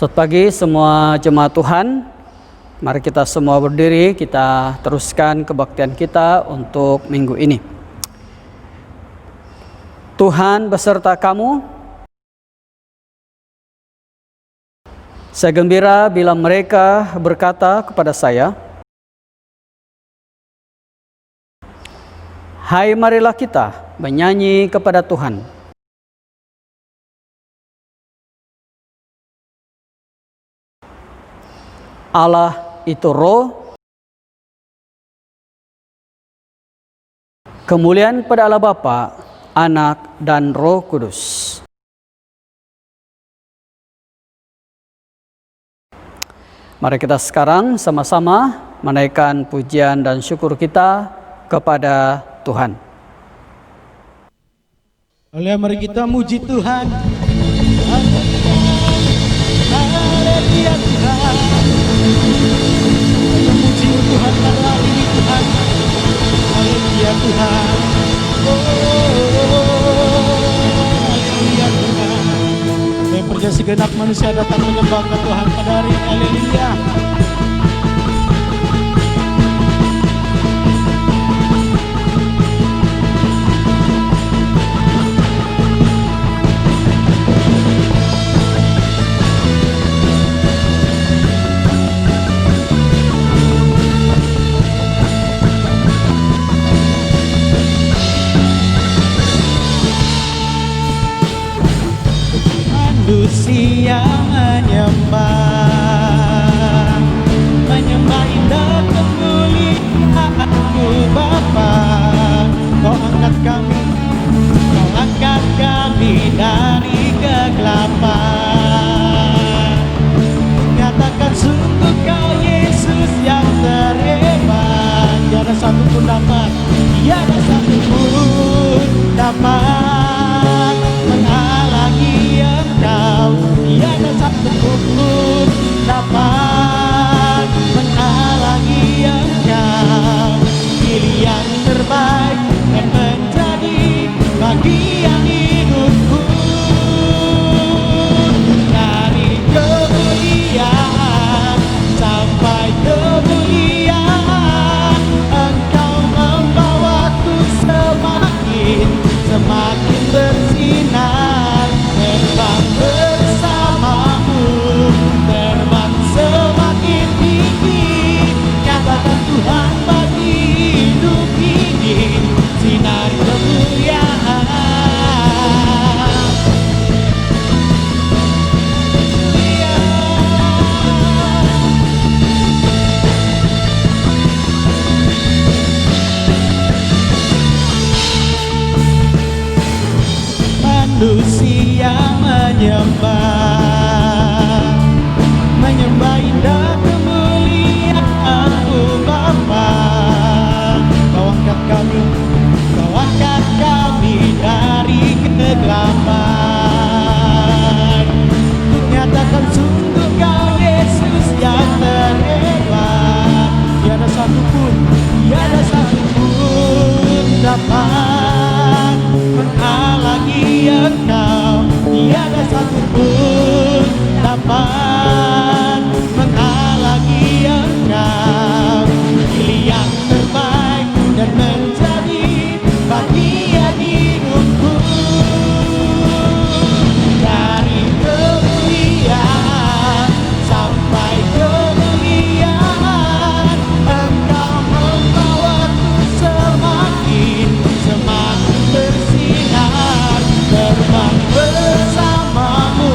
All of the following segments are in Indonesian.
Selamat pagi semua jemaat Tuhan. Mari kita semua berdiri, kita teruskan kebaktian kita untuk minggu ini. Tuhan beserta kamu. Saya gembira bila mereka berkata kepada saya, "Hai, marilah kita menyanyi kepada Tuhan." Allah itu roh, kemuliaan pada Allah Bapa, Anak, dan Roh Kudus. Mari kita sekarang sama-sama menaikkan pujian dan syukur kita kepada Tuhan. Oleh mari kita muji Tuhan. Haleluya Tuhan. Kita muji Tuhan karena ini Tuhan. Haleluya Tuhan. Haleluya Tuhan. Yang percaya segenap manusia datang menyembah ke Tuhan pada hari ini. Haleluya. Manusia menyembah indah kemuliaan-Mu Bapa. Kau angkat kami dari kegelapan. Nyatakan sungguh Kau Yesus yang terhebat. Tiada satu pun dapat menghalangi Engkau. Tiada satu pun dapat menghalangi Engkau. Pilih yang terbaik dan menjadi bagian hidupku. Dari kemuliaan sampai kemuliaan, Engkau membawaku semakin bersinar. Terbang bersamamu, terbang semakin tinggi. Nyatakan Tuhan bagi hidup ini sinar kemuliaan. Manusia menyembah indah kemuliaan-Mu Bapa. Kau angkat kami dari kegelapan. Untuk nyatakan sungguh Kau Yesus yang terhebat. Tiada satu pun dapat menghalangi Engkau. Tiada satu pun dapat menghalangi Engkau. Pilih yang terbaik dan menjadi bagian hidupku. Dari kemuliaan sampai kemuliaan, Engkau membawaku semakin bersinar. Terbang bersamamu,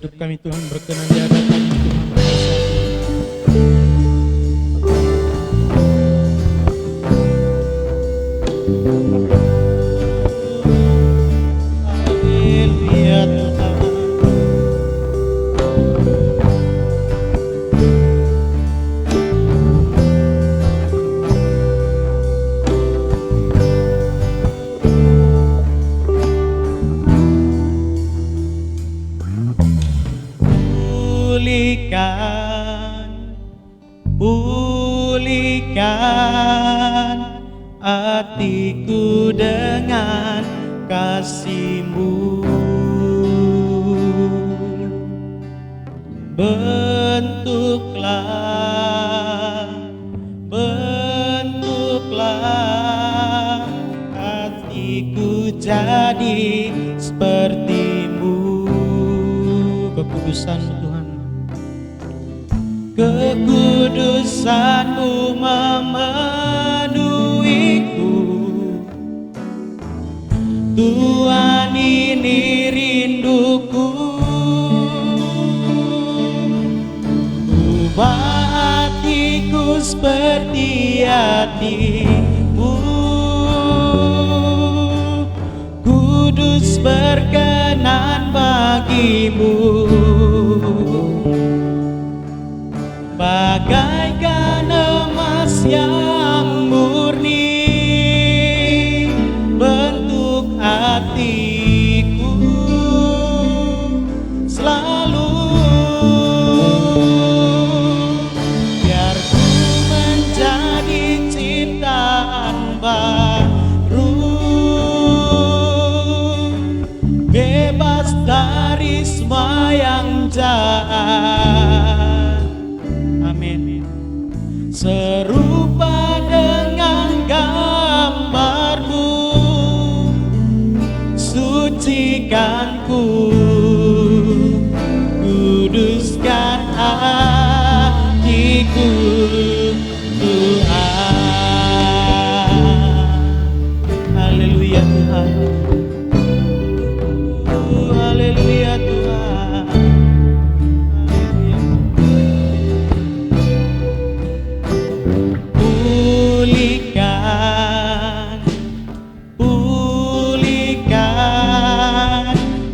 hidup kami Tuhan, berkenan di hadapan-Mu Tuhan, berkasih. Haleluya Tuhan. Pulihkan hatiku dengan kasih-Mu. Bentuklah hatiku jadi seperti-Mu. Kekudusan-Mu Tuhan, kekudusan-Mu memenuhiku. Tuhan, ini rinduku. Ubah hatiku seperti hati-Mu. Kudus berkenan bagi-Mu. Bagaikan emas yang murni, bentuk hatiku selalu. Biar ku menjadi ciptaan baru, bebas dari semua yang jahat. Amin. Serupa dengan gambar-Mu, sucikanku, kuduskan hatiku, Tuhan. Haleluya Tuhan. Haleluya Tuhan. Pulihkan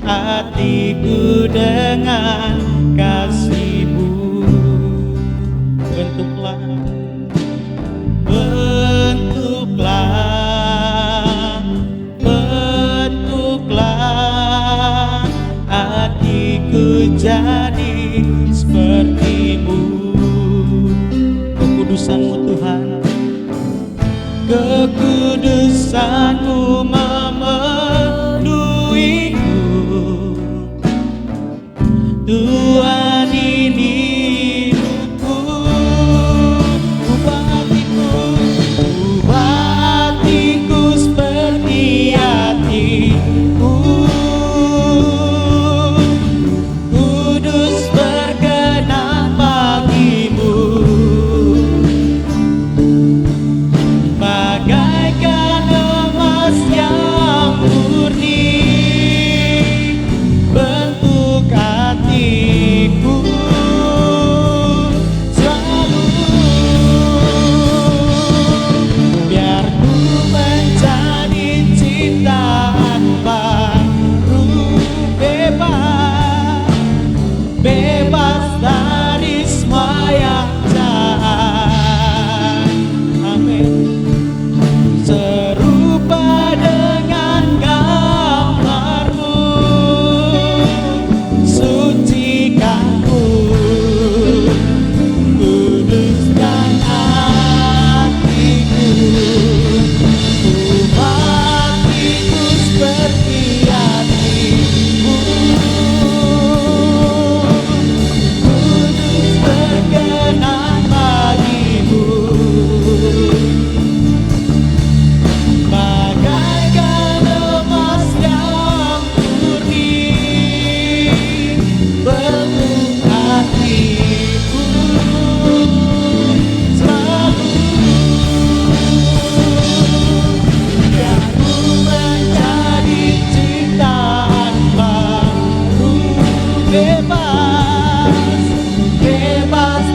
hatiku dengan kasih-Mu. Bentuklah hatiku jadi seperti-Mu. Kekudusan-Mu Tuhan, kekudusan-Mu memenuhiku. Tuhan, ini hidupku. Ubah hatiku seperti hati-Mu. Kudus berkenan bagi-Mu. Bagaikan emas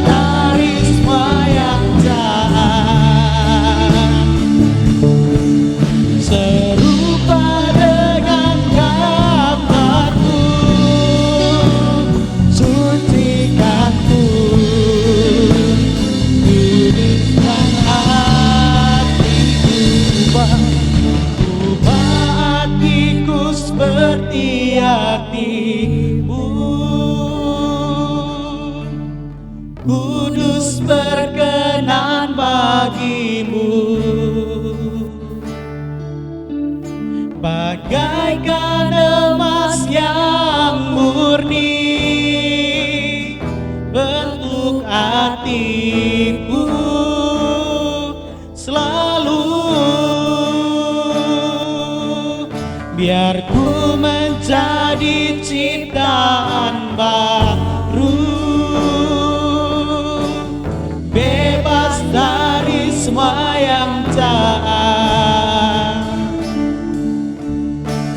dari semua yang jahat, serupa dengan gambarmu, sucikanku, kuduskan hatiku, ubah hatiku seperti hatimu. Kudus berkenan bagimu, bagaikan emas yang murni bentuk hatiku selalu. Biar ku menjadi ciptaan baru, bebas dari semua yang jahat,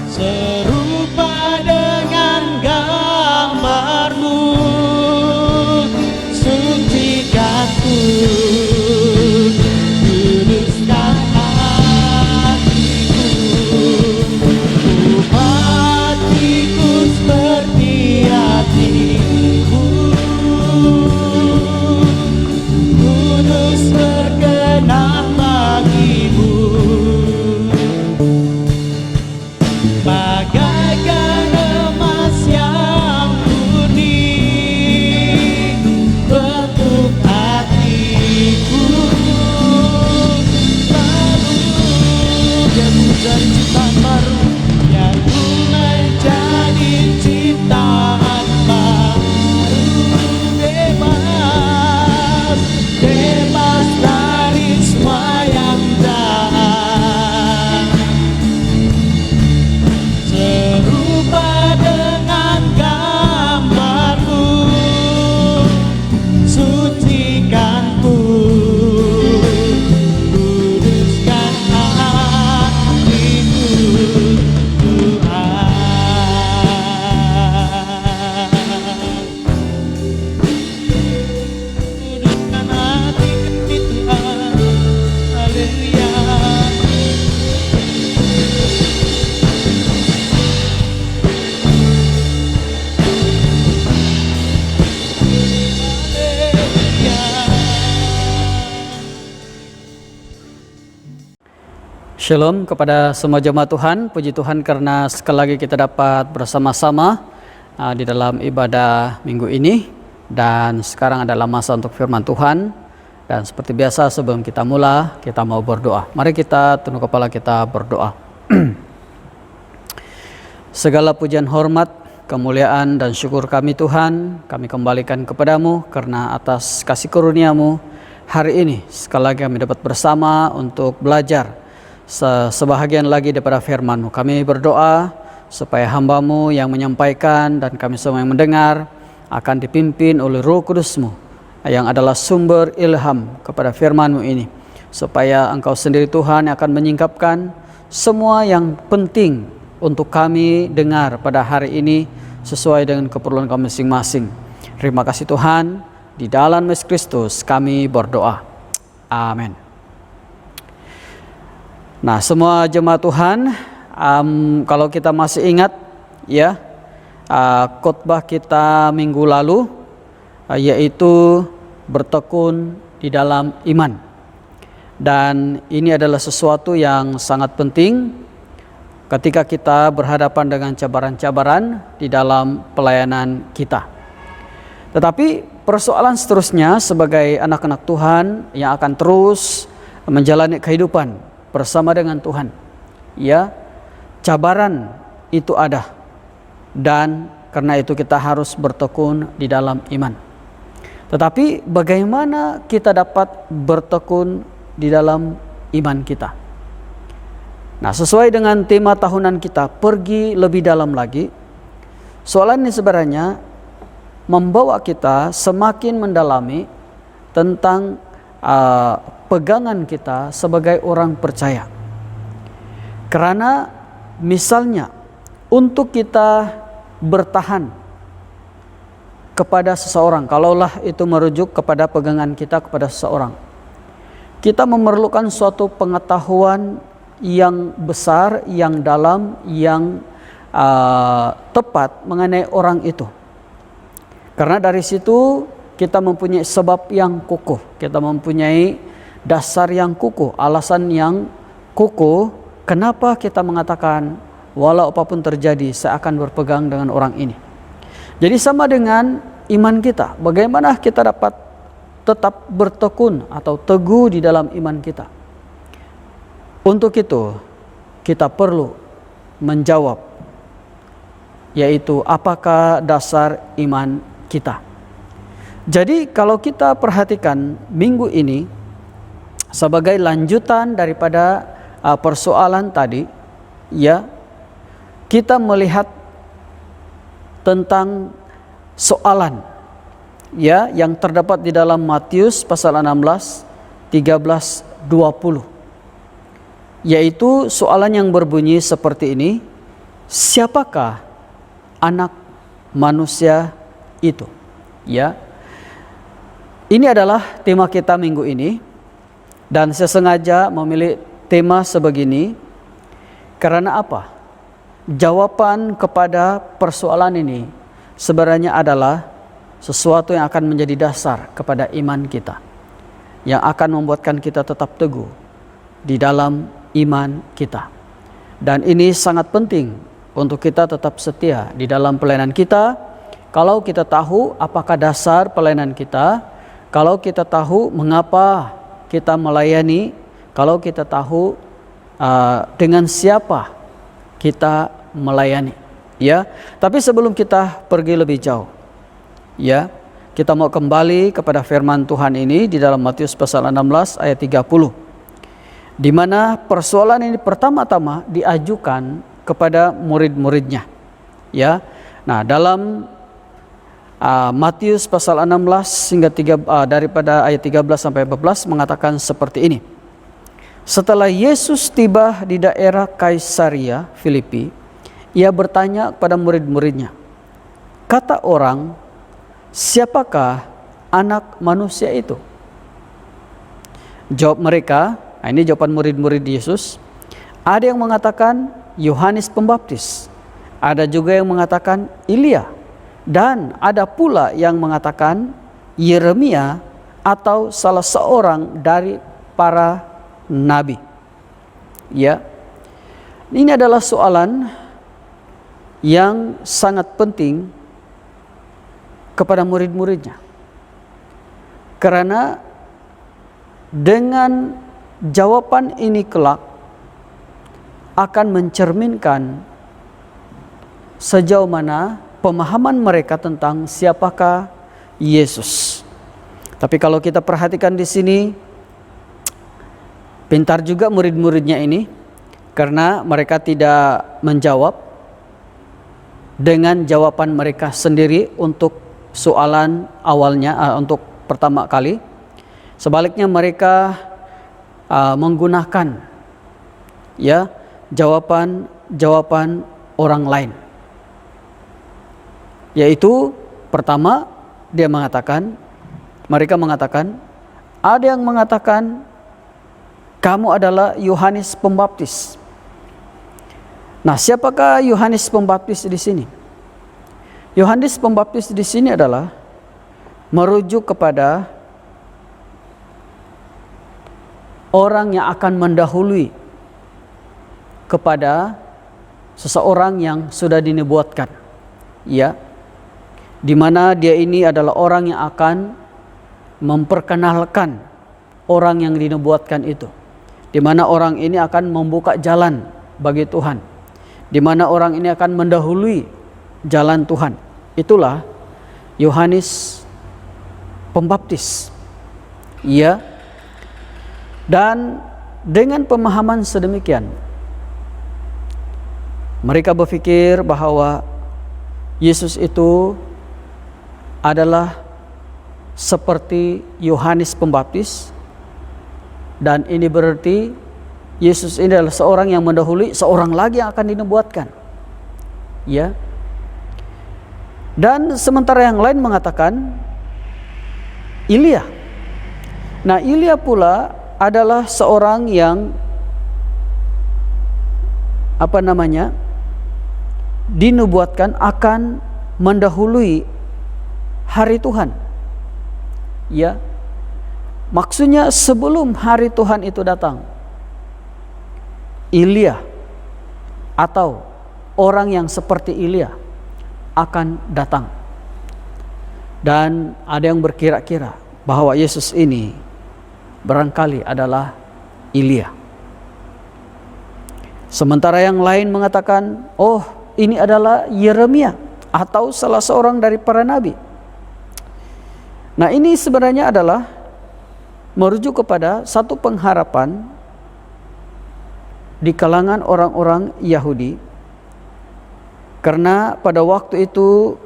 serupa dengan gambarmu, sucikanku, kuduskan hatiku, ubah hatiku seperti hatimu. Kudus berkenan bagimu, bagaikan emas yang murni bentuk hatiku selalu. Biar ku menjadi ciptaan baru, biar ku menjadi ciptaan baru, bebas, bebas dari semua yang jahat, serupa dengan gambarmu, sucikanku, kuduskan hatiku, Tuhan. Kuduskan hatiku, Tuhan. Haleluya. Shalom kepada semua jemaat Tuhan. Puji Tuhan karena sekali lagi kita dapat bersama-sama di dalam ibadah minggu ini. Dan sekarang adalah masa untuk firman Tuhan. Dan seperti biasa sebelum kita mulai, kita mau berdoa. Mari kita tunduk kepala, kita berdoa. Segala pujian, hormat, kemuliaan dan syukur kami Tuhan, kami kembalikan kepadamu karena atas kasih karunia-Mu hari ini sekali lagi kami dapat bersama untuk belajar sebahagian lagi daripada firman-Mu. Kami berdoa supaya hamba-Mu yang menyampaikan dan kami semua yang mendengar akan dipimpin oleh Roh Kudus-Mu yang adalah sumber ilham kepada firman-Mu ini, supaya Engkau sendiri Tuhan yang akan menyingkapkan semua yang penting untuk kami dengar pada hari ini sesuai dengan keperluan kami masing-masing. Terima kasih Tuhan, di dalam Yesus Kristus kami berdoa. Amin. Nah, semua jemaat Tuhan, kalau kita masih ingat ya, khotbah kita minggu lalu yaitu bertekun di dalam iman. Dan ini adalah sesuatu yang sangat penting ketika kita berhadapan dengan cabaran-cabaran di dalam pelayanan kita. Tetapi persoalan seterusnya sebagai anak-anak Tuhan yang akan terus menjalani kehidupan bersama dengan Tuhan, ya, cabaran itu ada, dan karena itu kita harus bertekun di dalam iman. Tetapi bagaimana kita dapat bertekun di dalam iman kita? Nah, sesuai dengan tema tahunan kita, pergi lebih dalam lagi, soalan ini sebenarnya membawa kita semakin mendalami tentang pegangan kita sebagai orang percaya. Karena misalnya untuk kita bertahan kepada seseorang, kalaulah itu merujuk kepada pegangan kita kepada seseorang, kita memerlukan suatu pengetahuan yang besar, yang dalam, yang tepat mengenai orang itu. Karena dari situ kita mempunyai sebab yang kukuh, kita mempunyai dasar yang kukuh, alasan yang kukuh kenapa kita mengatakan walau apapun terjadi saya akan berpegang dengan orang ini. Jadi sama dengan iman kita, bagaimana kita dapat tetap bertekun atau teguh di dalam iman kita. Untuk itu kita perlu menjawab, yaitu apakah dasar iman kita. Jadi kalau kita perhatikan minggu ini sebagai lanjutan daripada persoalan tadi, ya, kita melihat tentang soalan, ya, yang terdapat di dalam Matius pasal 16, 13, 20. Yaitu soalan yang berbunyi seperti ini, siapakah anak manusia itu? Ya. Ini adalah tema kita minggu ini, dan saya sengaja memilih tema sebegini karena apa? Jawaban kepada persoalan ini sebenarnya adalah sesuatu yang akan menjadi dasar kepada iman kita, yang akan membuatkan kita tetap teguh di dalam iman kita. Dan ini sangat penting untuk kita tetap setia di dalam pelayanan kita. Kalau kita tahu apakah dasar pelayanan kita, kalau kita tahu mengapa kita melayani, kalau kita tahu dengan siapa kita melayani, ya. Tapi sebelum kita pergi lebih jauh, ya, kita mau kembali kepada firman Tuhan ini di dalam Matius pasal 16 ayat 30, di mana persoalan ini pertama-tama diajukan kepada murid-muridnya, ya. Nah, dalam Matius pasal 16 hingga daripada ayat 13 sampai 14 mengatakan seperti ini. Setelah Yesus tiba di daerah Kaisaria Filipi, ia bertanya kepada murid-muridnya, kata orang, siapakah anak manusia itu? Jawab mereka, ini jawaban murid-murid Yesus, ada yang mengatakan Yohanes Pembaptis, ada juga yang mengatakan Elia, dan ada pula yang mengatakan Yeremia atau salah seorang dari para nabi. Ya, ini adalah soalan yang sangat penting kepada murid-muridnya, karena dengan jawaban ini kelak akan mencerminkan sejauh mana pemahaman mereka tentang siapakah Yesus. Tapi kalau kita perhatikan di sini, pintar juga murid-muridnya ini, karena mereka tidak menjawab dengan jawaban mereka sendiri untuk soalan awalnya, untuk pertama kali. Sebaliknya mereka menggunakan, ya, jawaban orang lain. Yaitu pertama mereka mengatakan, ada yang mengatakan kamu adalah Yohanes Pembaptis. Nah, siapakah Yohanes Pembaptis di sini? Yohanes Pembaptis di sini adalah merujuk kepada orang yang akan mendahului kepada seseorang yang sudah dinubuatkan, ya, di mana dia ini adalah orang yang akan memperkenalkan orang yang dinubuatkan itu, di mana orang ini akan membuka jalan bagi Tuhan, di mana orang ini akan mendahului jalan Tuhan. Itulah Yohanes Pembaptis, ya. Dan dengan pemahaman sedemikian, mereka berpikir bahwa Yesus itu adalah seperti Yohanes Pembaptis, dan ini berarti Yesus ini adalah seorang yang mendahului seorang lagi yang akan dinubuatkan, ya. Dan sementara yang lain mengatakan Ilya. Nah, Ilya pula adalah seorang yang dinubuatkan akan mendahului hari Tuhan. Ya. Maksudnya sebelum hari Tuhan itu datang, Ilya atau orang yang seperti Ilya akan datang. Dan ada yang berkira-kira bahwa Yesus ini barangkali adalah Ilya. Sementara yang lain mengatakan, oh, ini adalah Yeremia atau salah seorang dari para nabi. Nah, ini sebenarnya adalah merujuk kepada satu pengharapan di kalangan orang-orang Yahudi, karena pada waktu itu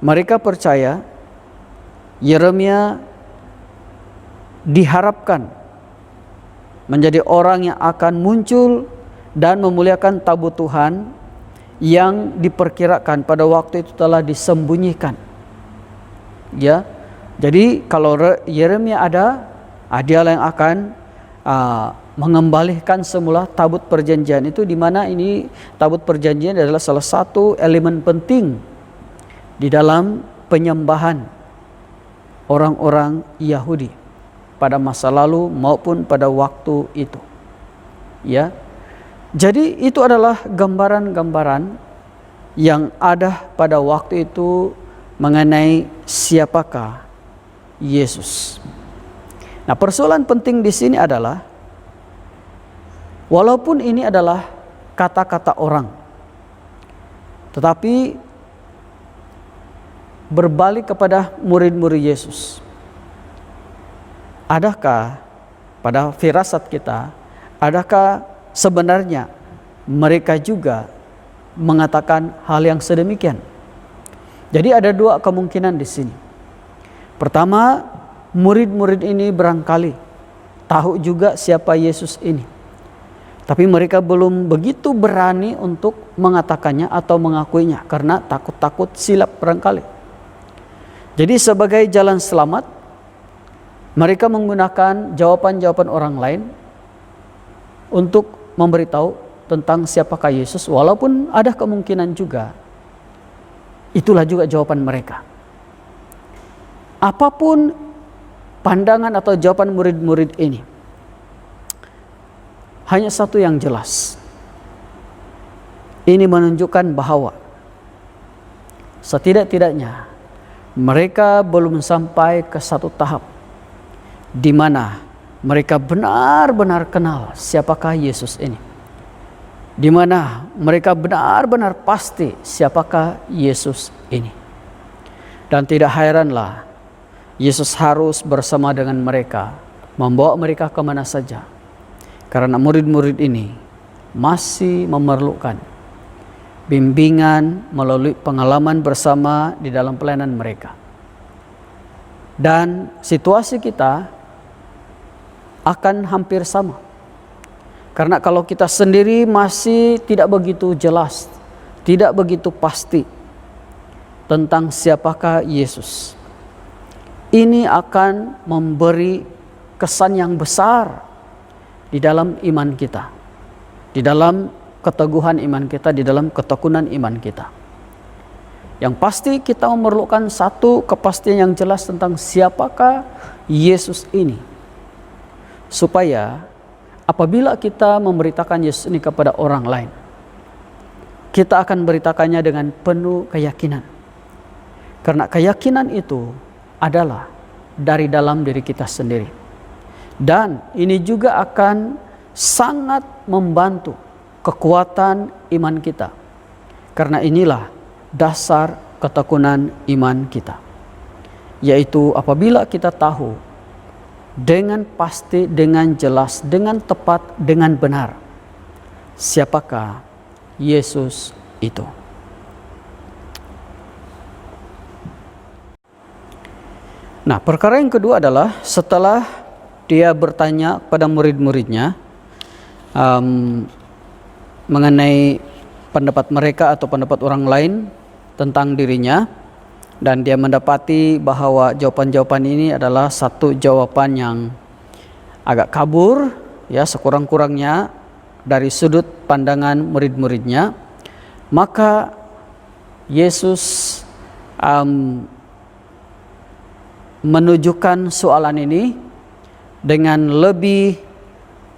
mereka percaya Yeremia diharapkan menjadi orang yang akan muncul dan memuliakan tabut Tuhan yang diperkirakan pada waktu itu telah disembunyikan. Ya, jadi kalau Yeremia ada, dialah yang akan mengembalikan semula tabut perjanjian itu, di mana ini tabut perjanjian adalah salah satu elemen penting di dalam penyembahan orang-orang Yahudi pada masa lalu maupun pada waktu itu. Ya. Jadi itu adalah gambaran-gambaran yang ada pada waktu itu mengenai siapakah Yesus. Nah, persoalan penting di sini adalah walaupun ini adalah kata-kata orang, tetapi berbalik kepada murid-murid Yesus. Adakah pada firasat kita, adakah sebenarnya mereka juga mengatakan hal yang sedemikian? Jadi ada dua kemungkinan di sini. Pertama, murid-murid ini barangkali tahu juga siapa Yesus ini, tapi mereka belum begitu berani untuk mengatakannya atau mengakuinya karena takut-takut silap barangkali. Jadi sebagai jalan selamat, mereka menggunakan jawaban-jawaban orang lain untuk memberitahu tentang siapakah Yesus, walaupun ada kemungkinan juga itulah juga jawaban mereka. Apapun pandangan atau jawaban murid-murid ini, hanya satu yang jelas. Ini menunjukkan bahwa setidak-tidaknya mereka belum sampai ke satu tahap di mana mereka benar-benar kenal siapakah Yesus ini. Di mana mereka benar-benar pasti siapakah Yesus ini. Dan tidak heranlah Yesus harus bersama dengan mereka, membawa mereka kemana saja. Karena murid-murid ini masih memerlukan bimbingan melalui pengalaman bersama di dalam pelayanan mereka. Dan situasi kita akan hampir sama. Karena kalau kita sendiri masih tidak begitu jelas, tidak begitu pasti tentang siapakah Yesus, ini akan memberi kesan yang besar di dalam iman kita, di dalam keteguhan iman kita, di dalam ketekunan iman kita. Yang pasti kita memerlukan satu kepastian yang jelas tentang siapakah Yesus ini, supaya apabila kita memberitakan Yesus ini kepada orang lain, kita akan beritakannya dengan penuh keyakinan. Karena keyakinan itu adalah dari dalam diri kita sendiri. Dan ini juga akan sangat membantu kekuatan iman kita. Karena inilah dasar ketekunan iman kita. Yaitu apabila kita tahu dengan pasti, dengan jelas, dengan tepat, dengan benar siapakah Yesus itu. Nah, perkara yang kedua adalah setelah dia bertanya pada murid-muridnya mengenai pendapat mereka atau pendapat orang lain tentang dirinya, Dan dia mendapati bahwa jawaban-jawaban ini adalah satu jawaban yang agak kabur, ya, sekurang-kurangnya dari sudut pandangan murid-muridnya. Maka Yesus menunjukkan soalan ini dengan lebih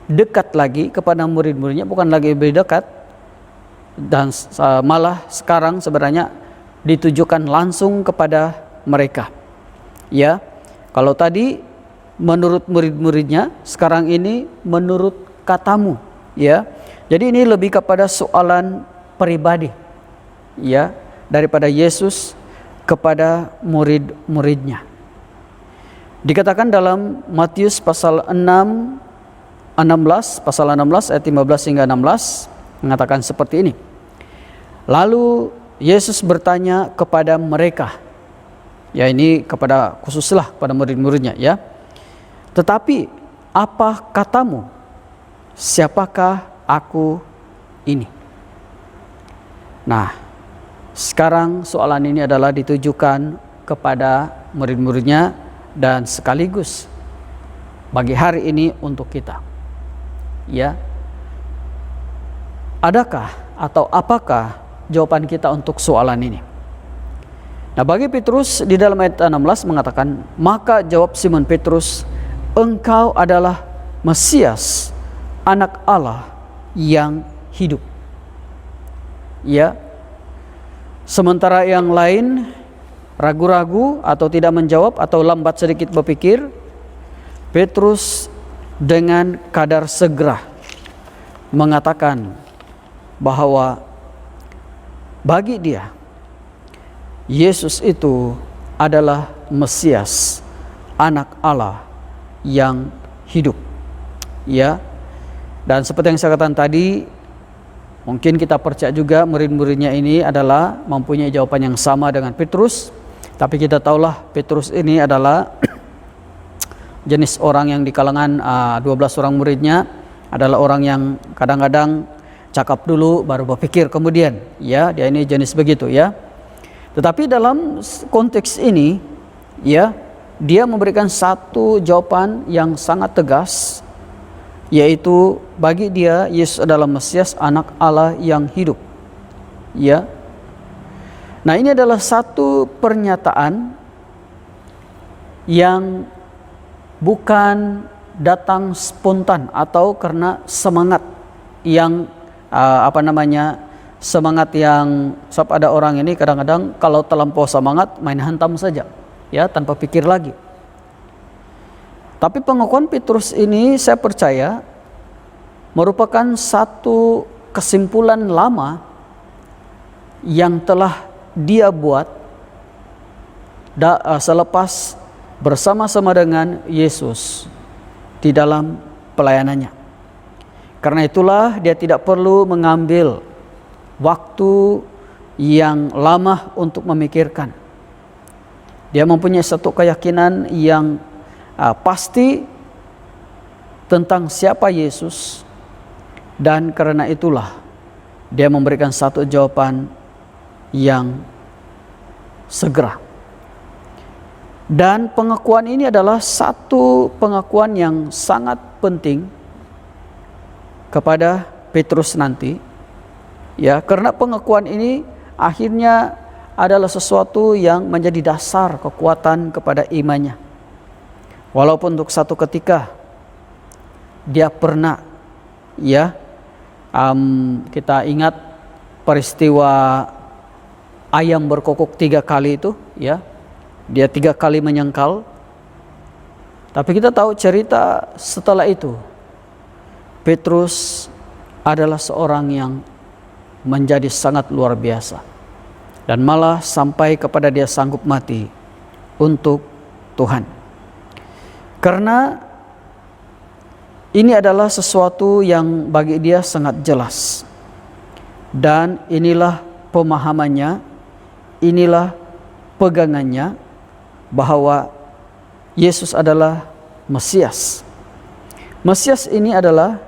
dekat lagi kepada murid-muridnya, bukan lagi lebih dekat, dan malah sekarang sebenarnya ditujukan langsung kepada mereka. Ya, kalau tadi menurut murid-muridnya, sekarang ini menurut katamu. Ya, jadi ini lebih kepada soalan pribadi, ya, daripada Yesus kepada murid-muridnya. Dikatakan dalam Matius pasal 16 ayat 15 hingga 16 mengatakan seperti ini. Lalu Yesus bertanya kepada mereka, ya, ini kepada khususlah pada murid-muridnya, ya. Tetapi apa katamu? Siapakah aku ini? Nah, sekarang soalan ini adalah ditujukan kepada murid-muridnya dan sekaligus bagi hari ini untuk kita. Ya. Adakah atau apakah jawaban kita untuk soalan ini? Nah, bagi Petrus di dalam ayat 16 mengatakan, maka jawab Simon Petrus, engkau adalah Mesias, anak Allah yang hidup. Ya. Sementara yang lain ragu-ragu atau tidak menjawab atau lambat sedikit berpikir, Petrus dengan kadar segera mengatakan bahwa bagi dia Yesus itu adalah Mesias, anak Allah yang hidup. Ya. Dan seperti yang saya katakan tadi, mungkin kita percaya juga murid-muridnya ini adalah mempunyai jawaban yang sama dengan Petrus. Tapi kita tahulah Petrus ini adalah jenis orang yang di kalangan 12 orang muridnya adalah orang yang kadang-kadang cakap dulu baru berpikir kemudian, ya, dia ini jenis begitu, ya. Tetapi dalam konteks ini, ya, dia memberikan satu jawaban yang sangat tegas, yaitu bagi dia Yesus adalah Mesias, anak Allah yang hidup. Ya. Nah, ini adalah satu pernyataan yang bukan datang spontan atau karena semangat yang semangat yang sebab ada orang ini kadang-kadang kalau terlampau semangat main hantam saja, ya, tanpa pikir lagi. Tapi pengakuan Petrus ini saya percaya merupakan satu kesimpulan lama yang telah dia buat selepas bersama-sama dengan Yesus di dalam pelayanannya. Karena itulah dia tidak perlu mengambil waktu yang lama untuk memikirkan. Dia mempunyai satu keyakinan yang pasti tentang siapa Yesus, dan karena itulah dia memberikan satu jawaban yang segera. Dan pengakuan ini adalah satu pengakuan yang sangat penting kepada Petrus nanti, ya, karena pengakuan ini akhirnya adalah sesuatu yang menjadi dasar kekuatan kepada imannya. Walaupun untuk satu ketika dia pernah, ya, kita ingat peristiwa ayam berkokok 3 kali itu, ya, dia 3 kali menyangkal. Tapi kita tahu cerita setelah itu, Petrus adalah seorang yang menjadi sangat luar biasa, dan malah sampai kepada dia sanggup mati untuk Tuhan. Karena ini adalah sesuatu yang bagi dia sangat jelas, dan inilah pemahamannya, inilah pegangannya bahwa Yesus adalah Mesias. Mesias ini adalah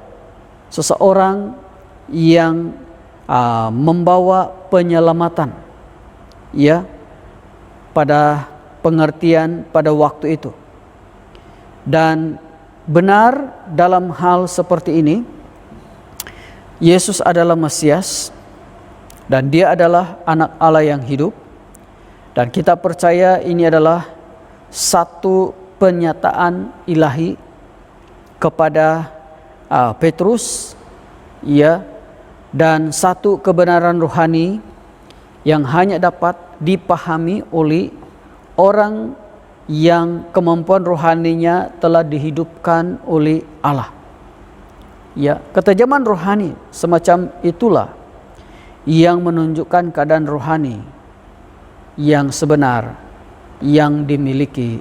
seseorang yang membawa penyelamatan, ya, pada pengertian pada waktu itu. Dan benar dalam hal seperti ini, Yesus adalah Mesias dan dia adalah anak Allah yang hidup. Dan kita percaya ini adalah satu penyataan ilahi kepada Petrus, ya, dan satu kebenaran rohani yang hanya dapat dipahami oleh orang yang kemampuan rohaninya telah dihidupkan oleh Allah. Ya, ketajaman rohani semacam itulah yang menunjukkan keadaan rohani yang sebenar yang dimiliki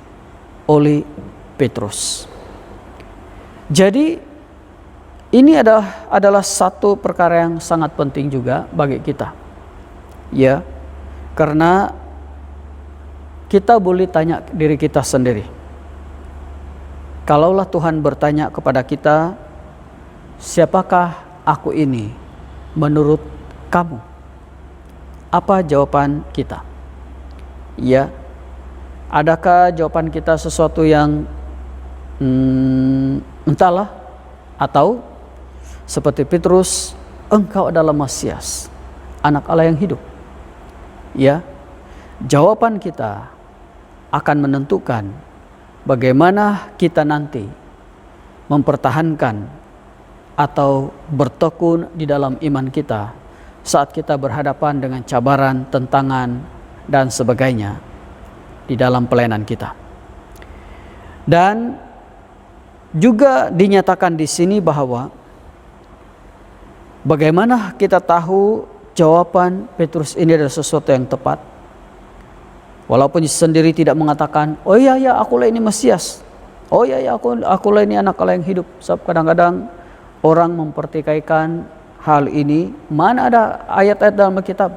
oleh Petrus. Jadi ini adalah satu perkara yang sangat penting juga bagi kita. Ya, karena kita boleh tanya diri kita sendiri. Kalaulah Tuhan bertanya kepada kita, siapakah aku ini menurut kamu? Apa jawaban kita? Ya, adakah jawaban kita sesuatu yang entahlah, atau seperti Petrus, engkau adalah Mesias, anak Allah yang hidup? Ya, jawaban kita akan menentukan bagaimana kita nanti mempertahankan atau bertekun di dalam iman kita saat kita berhadapan dengan cabaran, tentangan, dan sebagainya di dalam pelayanan kita. Dan juga dinyatakan di sini bahwa bagaimana kita tahu jawaban Petrus ini adalah sesuatu yang tepat. Walaupun sendiri tidak mengatakan, oh iya ya akulah ini Mesias, oh iya ya akulah ini anak Allah yang hidup. Sebab kadang-kadang orang mempertikaikan hal ini. Mana ada ayat-ayat dalam Alkitab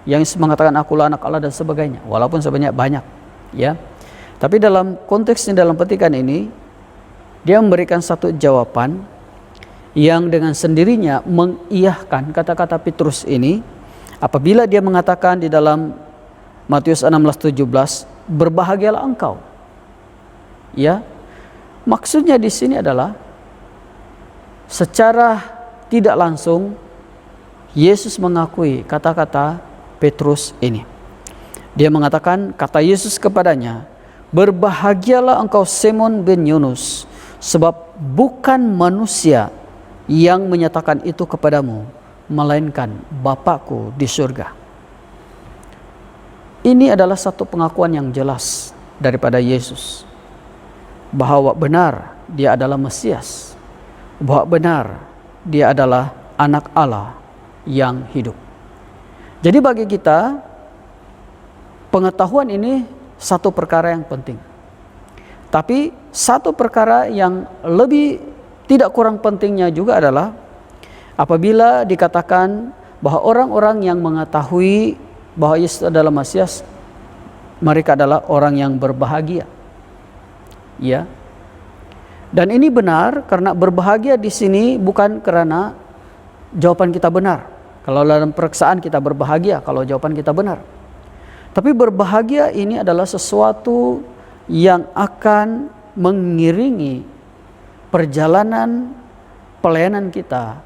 yang mengatakan akulah anak Allah dan sebagainya. Walaupun sebanyak banyak, ya. Tapi dalam konteks ini, dalam petikan ini, dia memberikan satu jawaban yang dengan sendirinya mengiyahkan kata-kata Petrus ini apabila dia mengatakan di dalam Matius 16:17, berbahagialah engkau. Ya, maksudnya di sini adalah secara tidak langsung Yesus mengakui kata-kata Petrus ini. Dia mengatakan, kata Yesus kepadanya, berbahagialah engkau Simon bin Yunus, sebab bukan manusia yang menyatakan itu kepadamu, melainkan Bapakku di surga. Ini adalah satu pengakuan yang jelas daripada Yesus bahwa benar dia adalah Mesias, bahwa benar dia adalah anak Allah yang hidup. Jadi bagi kita, pengetahuan ini satu perkara yang penting. Tapi satu perkara yang lebih tidak kurang pentingnya juga adalah apabila dikatakan bahwa orang-orang yang mengetahui bahwa Yesus adalah Mesias, mereka adalah orang yang berbahagia. Ya. Dan ini benar karena berbahagia di sini bukan karena jawaban kita benar. Kalau dalam periksaan kita berbahagia kalau jawaban kita benar. Tapi berbahagia ini adalah sesuatu yang akan mengiringi perjalanan pelayanan kita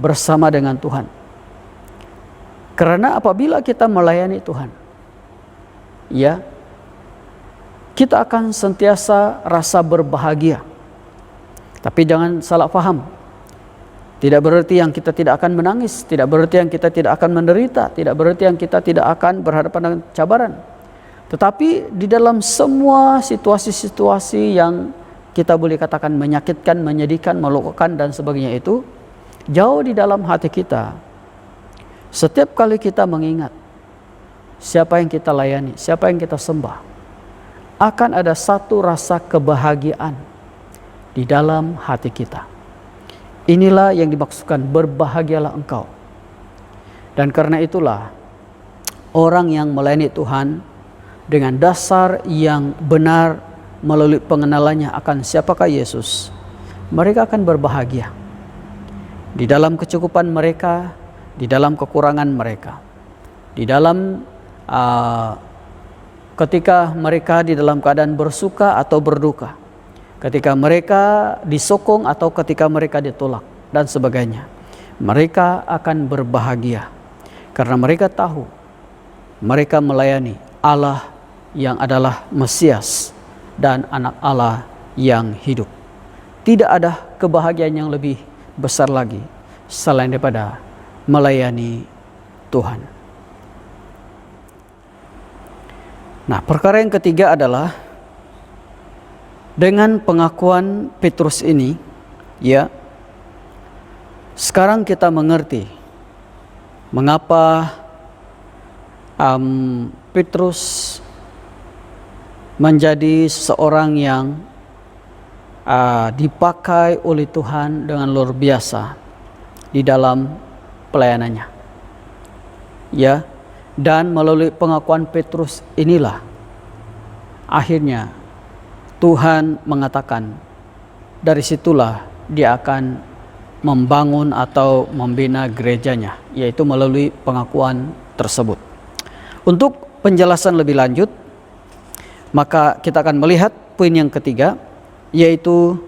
bersama dengan Tuhan. Karena apabila kita melayani Tuhan, ya, kita akan sentiasa rasa berbahagia. Tapi jangan salah paham. Tidak berarti yang kita tidak akan menangis, tidak berarti yang kita tidak akan menderita, tidak berarti yang kita tidak akan berhadapan dengan cabaran. Tetapi di dalam semua situasi-situasi yang kita boleh katakan menyakitkan, menyedihkan, melukakan dan sebagainya itu, jauh di dalam hati kita, setiap kali kita mengingat siapa yang kita layani, siapa yang kita sembah, akan ada satu rasa kebahagiaan di dalam hati kita. Inilah yang dimaksudkan berbahagialah engkau. Dan karena itulah orang yang melayani Tuhan dengan dasar yang benar melalui pengenalannya akan siapakah Yesus, mereka akan berbahagia di dalam kecukupan mereka, di dalam kekurangan mereka, di dalam ketika mereka di dalam keadaan bersuka atau berduka, ketika mereka disokong atau ketika mereka ditolak dan sebagainya. Mereka akan berbahagia karena mereka tahu mereka melayani Allah yang adalah Mesias dan anak Allah yang hidup. Tidak ada kebahagiaan yang lebih besar lagi selain daripada melayani Tuhan. Nah, perkara yang ketiga adalah dengan pengakuan Petrus ini, ya, sekarang kita mengerti mengapa Petrus menjadi seorang yang dipakai oleh Tuhan dengan luar biasa di dalam pelayanannya. Ya, dan melalui pengakuan Petrus inilah akhirnya Tuhan mengatakan dari situlah dia akan membangun atau membina gerejanya, yaitu melalui pengakuan tersebut. Untuk penjelasan lebih lanjut, maka kita akan melihat poin yang ketiga, yaitu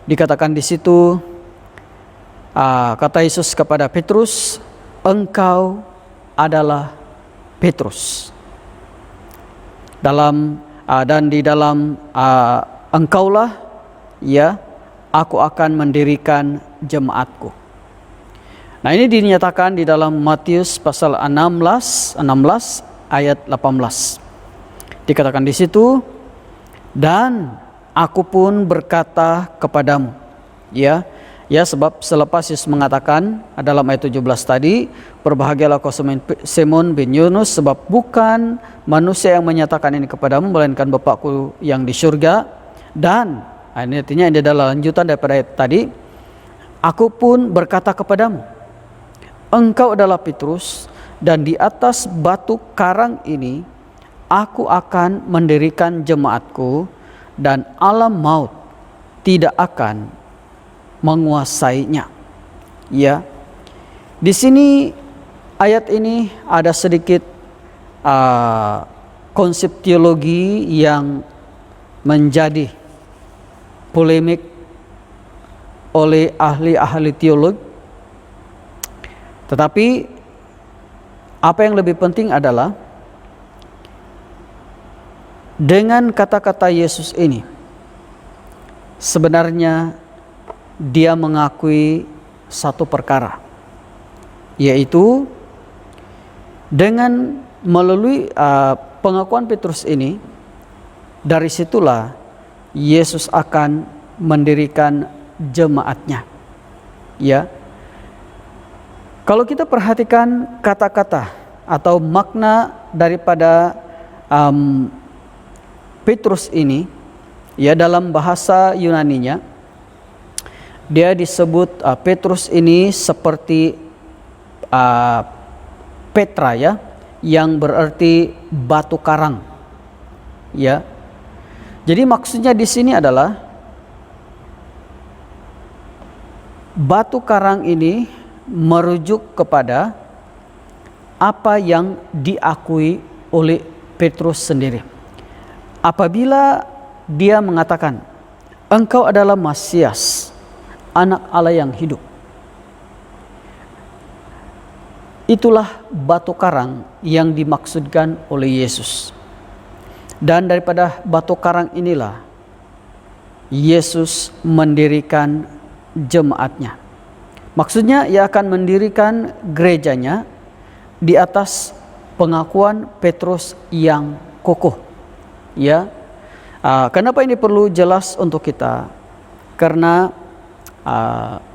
dikatakan di situ kata Yesus kepada Petrus, "Engkau adalah Petrus." Dan di dalam engkaulah, ya, aku akan mendirikan jemaatku. Nah, ini dinyatakan di dalam Matius pasal 16 ayat 18. Dikatakan di situ, "Dan aku pun berkata kepadamu," ya, sebab selepas Yesus mengatakan dalam ayat 17 tadi, "Berbahagialah kau Simon bin Yunus, sebab bukan manusia yang menyatakan ini kepadamu, melainkan Bapakku yang di surga." Dan ini artinya ini adalah lanjutan daripada ayat tadi, "Aku pun berkata kepadamu, engkau adalah Petrus, dan di atas batu karang ini aku akan mendirikan jemaatku, dan alam maut tidak akan menguasainya." Ya, di sini ayat ini ada sedikit konsep teologi yang menjadi polemik oleh ahli-ahli teologi. Tetapi apa yang lebih penting adalah dengan kata-kata Yesus ini sebenarnya dia mengakui satu perkara, yaitu dengan melalui pengakuan Petrus ini, dari situlah Yesus akan mendirikan jemaatnya. Ya, kalau kita perhatikan kata-kata atau makna daripada Petrus ini, ya, dalam bahasa Yunaninya dia disebut Petrus ini seperti Petra, ya, yang berarti batu karang. Ya, jadi maksudnya di sini adalah batu karang ini merujuk kepada apa yang diakui oleh Petrus sendiri. Apabila dia mengatakan, "Engkau adalah Mesias, anak Allah yang hidup," itulah batu karang yang dimaksudkan oleh Yesus. Dan daripada batu karang inilah Yesus mendirikan jemaatnya. Maksudnya ia akan mendirikan gerejanya di atas pengakuan Petrus yang kokoh. Ya, kenapa ini perlu jelas untuk kita? Karena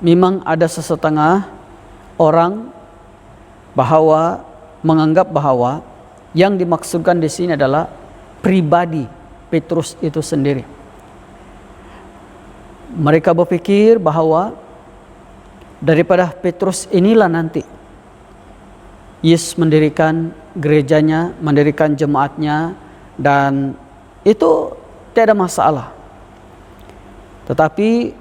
memang ada sesetengah orang menganggap bahwa yang dimaksudkan di sini adalah pribadi Petrus itu sendiri. Mereka berpikir bahwa daripada Petrus inilah nanti Yesus mendirikan gerejanya, mendirikan jemaatnya, dan itu tidak ada masalah. Tetapi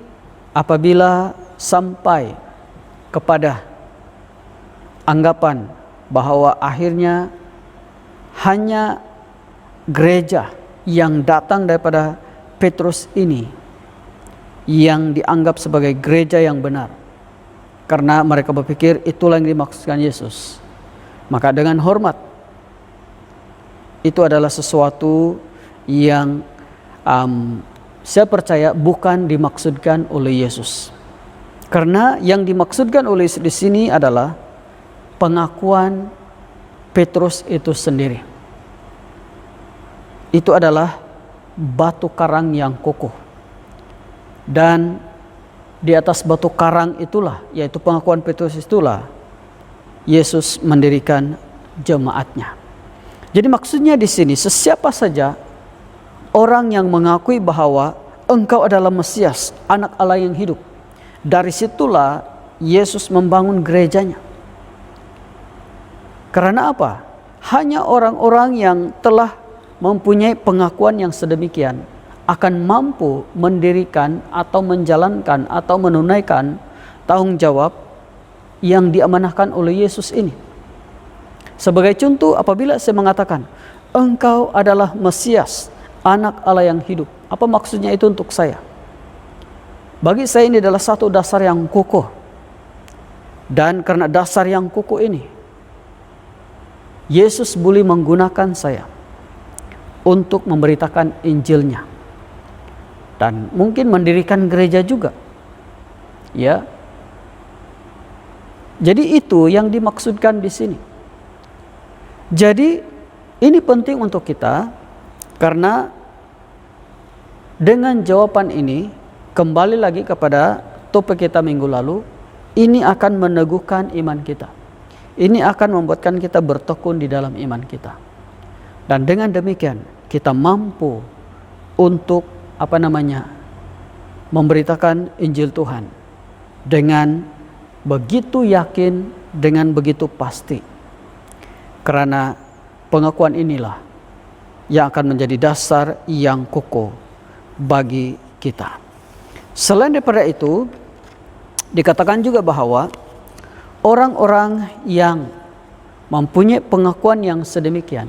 apabila sampai kepada anggapan bahwa akhirnya hanya gereja yang datang daripada Petrus ini yang dianggap sebagai gereja yang benar, karena mereka berpikir itulah yang dimaksudkan Yesus. Maka dengan hormat, itu adalah sesuatu yang saya percaya bukan dimaksudkan oleh Yesus. Karena yang dimaksudkan oleh Yesus di sini adalah pengakuan Petrus itu sendiri. Itu adalah batu karang yang kokoh. Dan di atas batu karang itulah, yaitu pengakuan Petrus itulah, Yesus mendirikan jemaatnya. Jadi maksudnya di sini, sesiapa saja orang yang mengakui bahwa engkau adalah Mesias, anak Allah yang hidup, dari situlah Yesus membangun gerejanya. Karena apa? Hanya orang-orang yang telah mempunyai pengakuan yang sedemikian akan mampu mendirikan atau menjalankan atau menunaikan tanggung jawab yang diamanahkan oleh Yesus ini. Sebagai contoh, apabila saya mengatakan engkau adalah Mesias, anak Allah yang hidup, apa maksudnya itu untuk saya? Bagi saya ini adalah satu dasar yang kokoh. Dan karena dasar yang kokoh ini, Yesus boleh menggunakan saya untuk memberitakan Injilnya. Dan mungkin mendirikan gereja juga. Ya. Jadi itu yang dimaksudkan di sini. Jadi ini penting untuk kita, karena dengan jawaban ini, kembali lagi kepada topik kita minggu lalu, ini akan meneguhkan iman kita. Ini akan membuatkan kita bertekun di dalam iman kita. Dan dengan demikian kita mampu untuk memberitakan Injil Tuhan dengan begitu yakin, dengan begitu pasti. Karena pengakuan inilah yang akan menjadi dasar yang kokoh bagi kita. Selain daripada itu, dikatakan juga bahwa orang-orang yang mempunyai pengakuan yang sedemikian,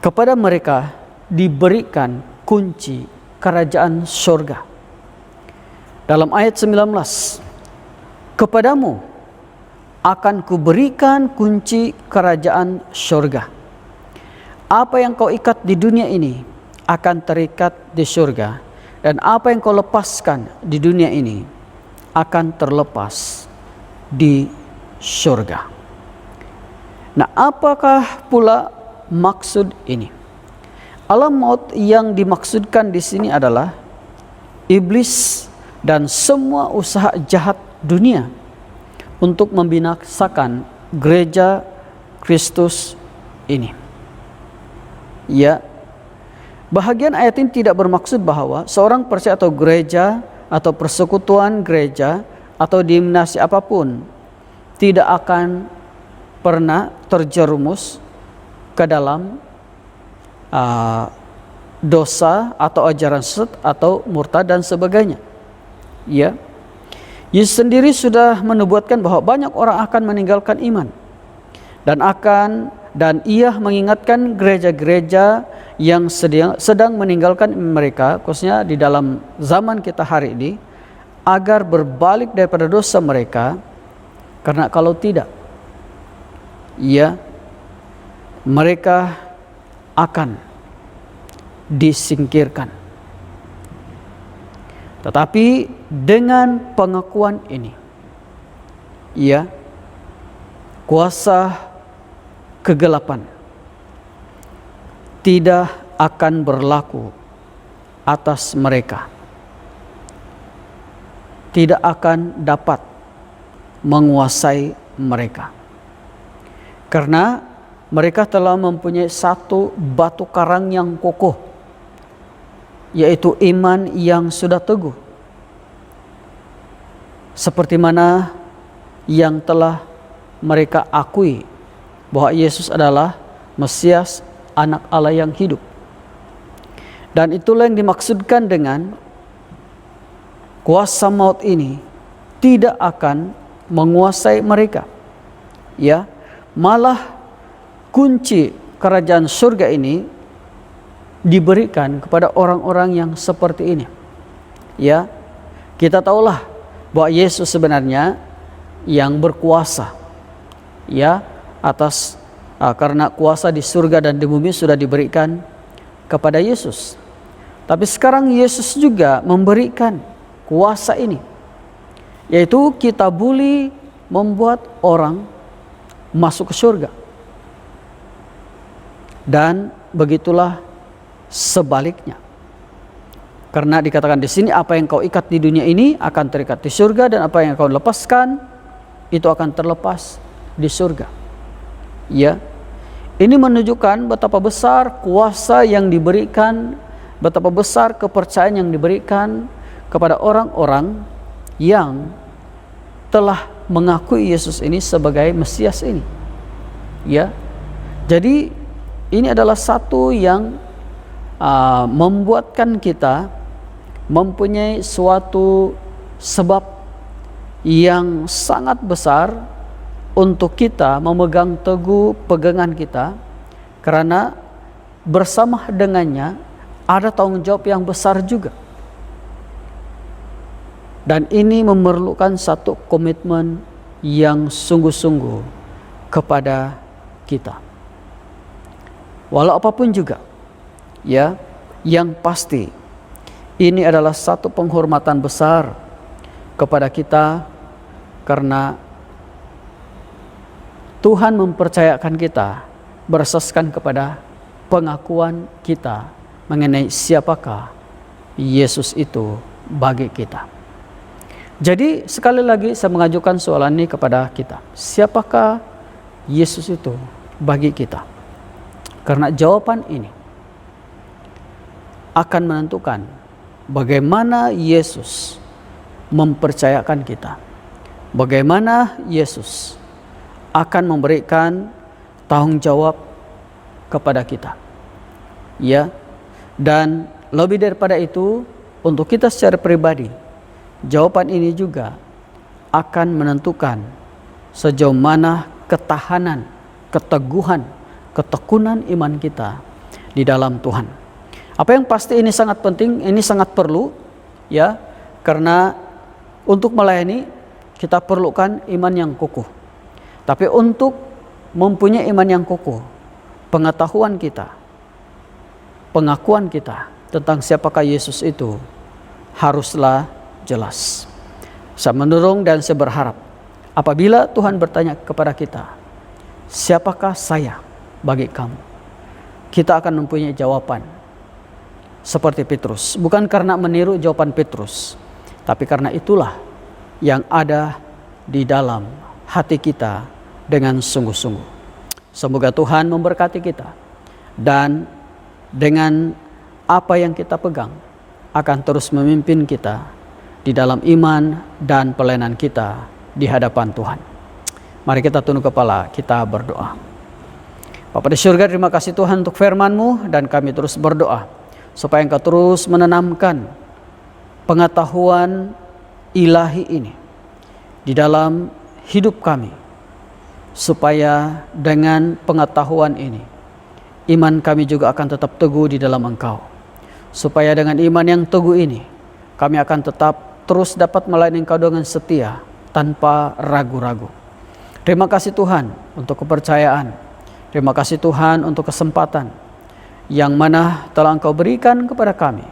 kepada mereka diberikan kunci kerajaan surga. Dalam ayat 19, kepadamu akan kuberikan kunci kerajaan surga. Apa yang kau ikat di dunia ini akan terikat di surga, dan apa yang kau lepaskan di dunia ini akan terlepas di surga. Nah, apakah pula maksud ini? Alam maut yang dimaksudkan di sini adalah iblis dan semua usaha jahat dunia untuk membinasakan gereja Kristus ini. Ya, bahagian ayat ini tidak bermaksud bahwa seorang percaya atau gereja atau persekutuan gereja atau denominasi apapun tidak akan pernah terjerumus ke dalam dosa atau ajaran sesat atau murtad dan sebagainya. Ya, Yesus sendiri sudah menubuatkan bahwa banyak orang akan meninggalkan iman dan ia mengingatkan gereja-gereja yang sedang meninggalkan mereka, khususnya di dalam zaman kita hari ini, agar berbalik daripada dosa mereka, karena kalau tidak, ya, mereka akan disingkirkan. Tetapi dengan pengakuan ini, ya, kuasa kegelapan tidak akan berlaku atas mereka, tidak akan dapat menguasai mereka, karena mereka telah mempunyai satu batu karang yang kokoh, yaitu iman yang sudah teguh, seperti mana yang telah mereka akui bahwa Yesus adalah Mesias, anak Allah yang hidup. Dan itulah yang dimaksudkan dengan kuasa maut ini tidak akan menguasai mereka. Ya, malah kunci kerajaan surga ini diberikan kepada orang-orang yang seperti ini. Ya, kita tahulah bahwa Yesus sebenarnya yang berkuasa, ya, atas karena kuasa di surga dan di bumi sudah diberikan kepada Yesus. Tapi sekarang Yesus juga memberikan kuasa ini, yaitu kita boleh membuat orang masuk ke surga. Dan begitulah sebaliknya. Karena dikatakan di sini, apa yang kau ikat di dunia ini akan terikat di surga, dan apa yang kau lepaskan itu akan terlepas di surga. Ya, ini menunjukkan betapa besar kuasa yang diberikan, betapa besar kepercayaan yang diberikan kepada orang-orang yang telah mengakui Yesus ini sebagai Mesias ini. Ya, jadi ini adalah satu yang membuatkan kita mempunyai suatu sebab yang sangat besar untuk kita memegang teguh pegangan kita, karena bersama dengannya ada tanggung jawab yang besar juga. Dan ini memerlukan satu komitmen yang sungguh-sungguh kepada kita. Walau apapun juga, ya, yang pasti ini adalah satu penghormatan besar kepada kita, karena Tuhan mempercayakan kita berasaskan kepada pengakuan kita mengenai siapakah Yesus itu bagi kita. Jadi sekali lagi saya mengajukan soalan ini kepada kita. Siapakah Yesus itu bagi kita? Karena jawaban ini akan menentukan bagaimana Yesus mempercayakan kita. Bagaimana Yesus akan memberikan tanggung jawab kepada kita. Ya, dan lebih daripada itu, untuk kita secara pribadi, jawaban ini juga akan menentukan sejauh mana ketahanan, keteguhan, ketekunan iman kita di dalam Tuhan. Apa yang pasti ini sangat penting, ini sangat perlu, ya, karena untuk melayani kita perlukan iman yang kokoh. Tapi untuk mempunyai iman yang kokoh, pengetahuan kita, pengakuan kita tentang siapakah Yesus itu haruslah jelas. Saya mendorong dan saya berharap apabila Tuhan bertanya kepada kita, siapakah saya bagi kamu, kita akan mempunyai jawaban seperti Petrus. Bukan karena meniru jawaban Petrus, tapi karena itulah yang ada di dalam hati kita dengan sungguh-sungguh. Semoga Tuhan memberkati kita, dan dengan apa yang kita pegang akan terus memimpin kita di dalam iman dan pelayanan kita di hadapan Tuhan. Mari kita tunduk kepala, kita berdoa. Bapa di surga, terima kasih Tuhan untuk firman-Mu, dan kami terus berdoa supaya Engkau terus menanamkan pengetahuan ilahi ini di dalam hidup kami, supaya dengan pengetahuan ini iman kami juga akan tetap teguh di dalam Engkau. Supaya dengan iman yang teguh ini kami akan tetap terus dapat melayani Engkau dengan setia tanpa ragu-ragu. Terima kasih Tuhan untuk kepercayaan. Terima kasih Tuhan untuk kesempatan yang mana telah Engkau berikan kepada kami.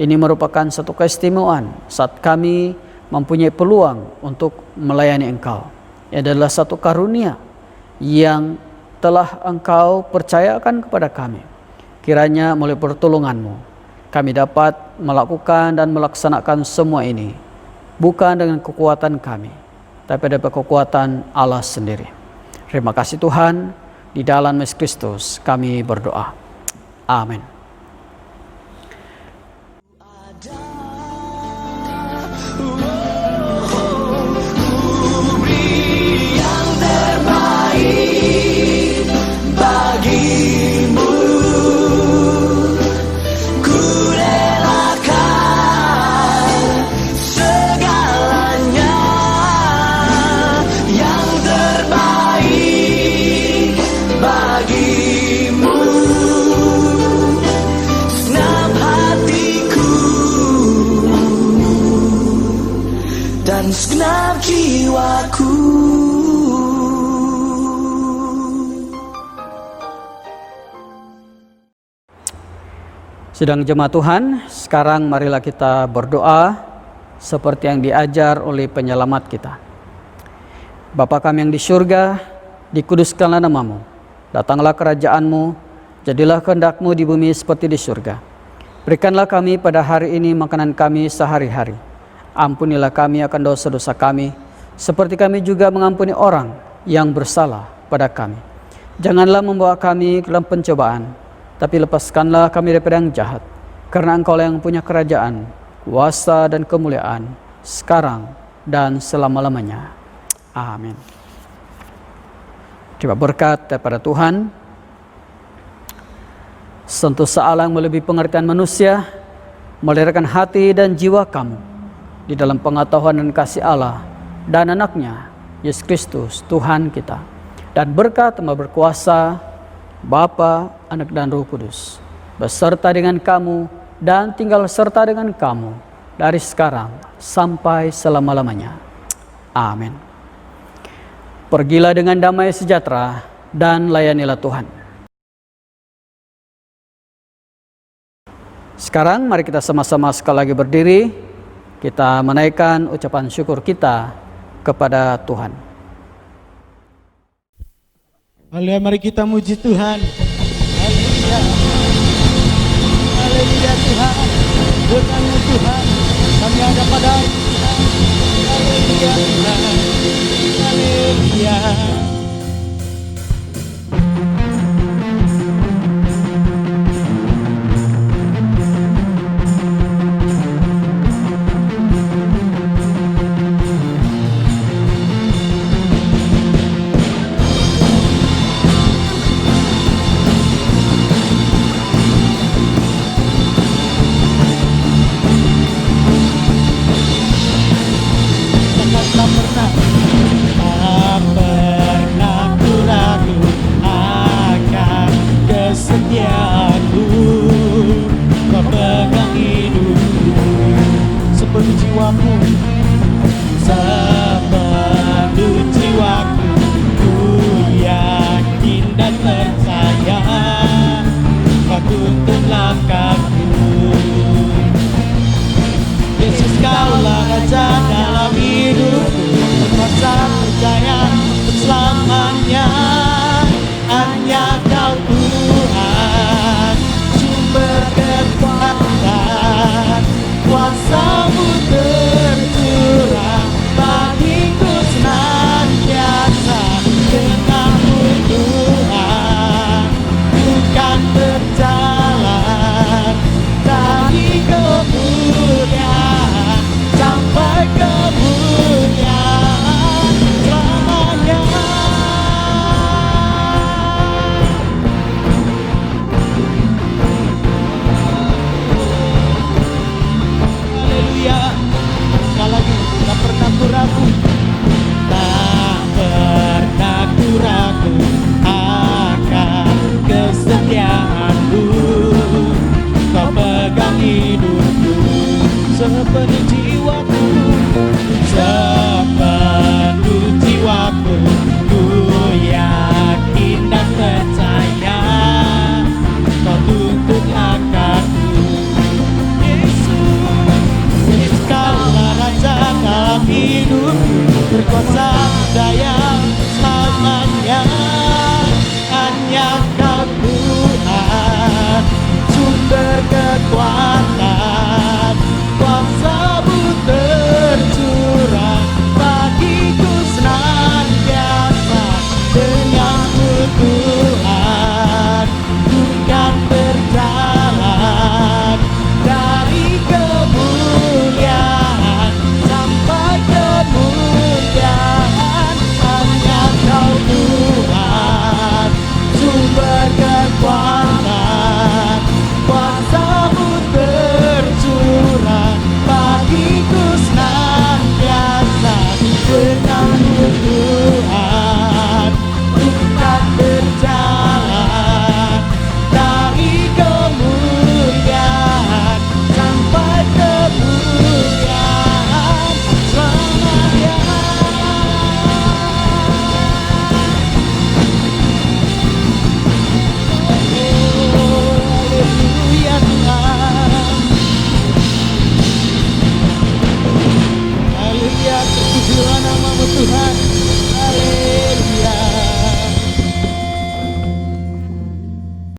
Ini merupakan satu keistimewaan saat kami mempunyai peluang untuk melayani Engkau. Ini adalah satu karunia yang telah Engkau percayakan kepada kami. Kiranya melalui pertolongan-Mu kami dapat melakukan dan melaksanakan semua ini, bukan dengan kekuatan kami, tapi dapat kekuatan Allah sendiri. Terima kasih Tuhan. Di dalam Yesus Kristus kami berdoa. Amin. Yang terbaik bagimu, ku relakan segalanya. Yang terbaik bagimu. dan segenap jiwaku. Sidang jemaat Tuhan, sekarang marilah kita berdoa seperti yang diajar oleh penyelamat kita. Bapa kami yang di surga, dikuduskanlah namamu, datanglah kerajaanmu, jadilah kehendak-Mu di bumi seperti di surga. Berikanlah kami pada hari ini makanan kami sehari-hari. Ampunilah kami akan dosa-dosa kami, seperti kami juga mengampuni orang yang bersalah pada kami. Janganlah membawa kami ke dalam pencobaan, tapi lepaskanlah kami daripada yang jahat, karena Engkau yang punya kerajaan, kuasa dan kemuliaan, sekarang dan selama-lamanya. Amin. Coba berkat daripada Tuhan, sentuh Allah yang melebihi pengertian manusia, melahirkan hati dan jiwa kamu di dalam pengetahuan dan kasih Allah dan anaknya, Yesus Kristus, Tuhan kita. Dan berkat Maha Berkuasa, Bapa, Anak dan Roh Kudus, beserta dengan kamu dan tinggal serta dengan kamu dari sekarang sampai selama-lamanya. Amin. Pergilah dengan damai sejahtera dan layanilah Tuhan. Sekarang mari kita sama-sama sekali lagi berdiri, kita menaikkan ucapan syukur kita kepada Tuhan. Haleluya, mari kita muji Tuhan. Haleluya. Haleluya Tuhan. Dengan Tuhan kami ada pada Tuhan. Haleluya Tuhan. Haleluya. Berkuasa